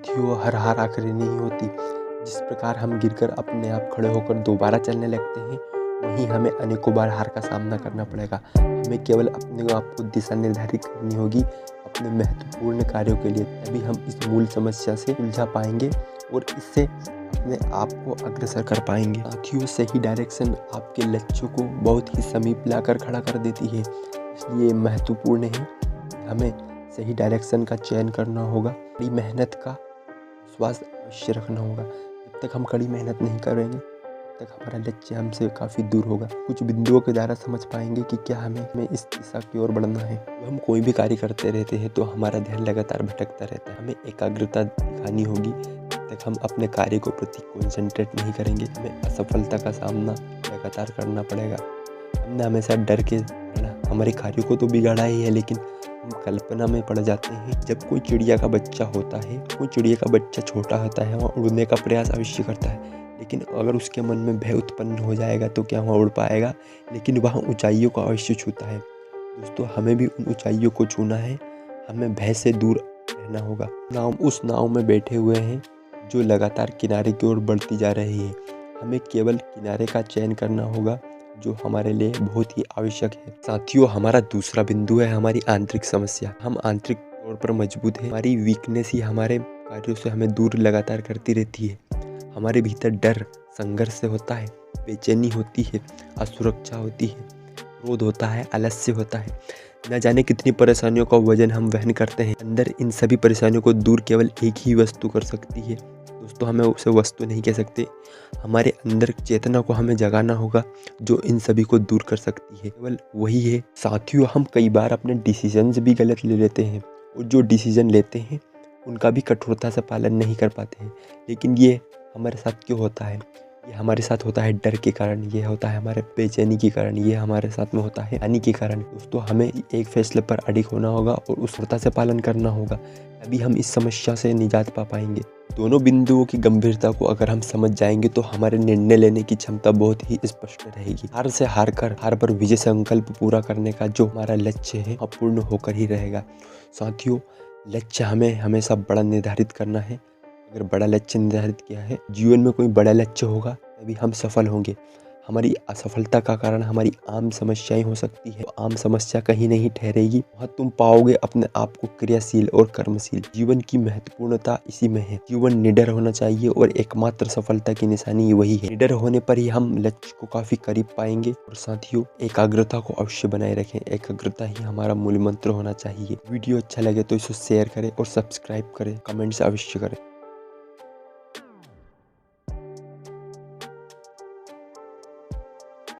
साथियों, हर हार आखिरी नहीं होती। जिस प्रकार हम गिरकर अपने आप खड़े होकर दोबारा चलने लगते हैं, वहीं हमें अनेकों बार हार का सामना करना पड़ेगा। हमें केवल अपने आप को दिशा निर्धारित करनी होगी अपने महत्वपूर्ण कार्यों के लिए, तभी हम इस मूल समस्या से उलझा पाएंगे और इससे अपने आप को अग्रसर कर पाएंगे। साथियों, सही डायरेक्शन आपके लक्ष्यों को बहुत ही समीप लाकर खड़ा कर देती है, इसलिए महत्वपूर्ण है हमें सही डायरेक्शन का चयन करना होगा। कड़ी मेहनत का विश्वास अवश्य रखना होगा। जब तक हम कड़ी मेहनत नहीं करेंगे तब तक हमारा लक्ष्य हमसे काफ़ी दूर होगा। कुछ बिंदुओं के द्वारा समझ पाएंगे कि क्या हमें इस दिशा की ओर बढ़ना है। जब हम कोई भी कार्य करते रहते हैं तो हमारा ध्यान लगातार भटकता रहता है। हमें एकाग्रता दिखानी होगी। जब तक हम अपने कार्य को प्रति कॉन्सेंट्रेट नहीं करेंगे, हमें असफलता का सामना लगातार करना पड़ेगा। हमने हमेशा डर के हमारे कार्यों को तो बिगाड़ा ही है, लेकिन हम कल्पना में पड़ जाते हैं। जब कोई चिड़िया का बच्चा होता है, कोई चिड़िया का बच्चा छोटा होता है, वह उड़ने का प्रयास अवश्य करता है, लेकिन अगर उसके मन में भय उत्पन्न हो जाएगा तो क्या वह उड़ पाएगा? लेकिन वह ऊंचाइयों को अवश्य छूता है। दोस्तों, हमें भी उन ऊंचाइयों को छूना है। हमें भय से दूर रहना होगा। उस नाव में बैठे हुए हैं जो लगातार किनारे की ओर बढ़ती जा रही है। हमें केवल किनारे का चयन करना होगा जो हमारे लिए बहुत ही आवश्यक है। साथियों, हमारा दूसरा बिंदु है हमारी आंतरिक समस्या। हम आंतरिक तौर पर मजबूत हैं। हमारी वीकनेस ही हमारे कार्यों से हमें दूर लगातार करती रहती है। हमारे भीतर डर, संघर्ष होता है, बेचैनी होती है, असुरक्षा होती है, क्रोध होता है, आलस्य होता है। न जाने कितनी परेशानियों का वजन हम वहन करते हैं। अंदर इन सभी परेशानियों को दूर केवल एक ही वस्तु कर सकती है। दोस्तों, हमें उसे वस्तु नहीं कह सकते। हमारे अंदर चेतना को हमें जगाना होगा जो इन सभी को दूर कर सकती है। केवल वही है। साथियों, हम कई बार अपने डिसीजंस भी गलत ले लेते हैं और जो डिसीजन लेते हैं उनका भी कठोरता से पालन नहीं कर पाते हैं। लेकिन ये हमारे साथ क्यों होता है? ये हमारे साथ होता है डर के कारण, ये होता है हमारे बेचैनी के कारण, ये हमारे साथ में होता है हानि के कारण। दोस्तों, हमें एक फैसले पर अडिग होना होगा और उस दृढ़ता से पालन करना होगा, तभी हम इस समस्या से निजात पा पाएंगे। दोनों बिंदुओं की गंभीरता को अगर हम समझ जाएंगे तो हमारे निर्णय लेने की क्षमता बहुत ही स्पष्ट रहेगी। हार से हार पर विजय संकल्प पूरा करने का जो हमारा लक्ष्य है अपूर्ण होकर ही रहेगा। साथियों, लक्ष्य हमें हमेशा बड़ा निर्धारित करना है। अगर बड़ा लक्ष्य निर्धारित किया है, जीवन में कोई बड़ा लक्ष्य होगा तभी हम सफल होंगे। हमारी असफलता का कारण हमारी आम समस्याएं हो सकती है। तो आम समस्या कहीं नहीं ठहरेगी, वहाँ तुम पाओगे अपने आप को क्रियाशील और कर्मशील। जीवन की महत्वपूर्णता इसी में है। जीवन निडर होना चाहिए और एकमात्र सफलता की निशानी वही है। निडर होने पर ही हम लक्ष्य को काफी करीब पाएंगे। और साथियों, एकाग्रता को अवश्य बनाए रखें। एकाग्रता ही हमारा मूल मंत्र होना चाहिए। वीडियो अच्छा लगे तो इसे शेयर करें और सब्सक्राइब करें, कमेंट्स अवश्य करें।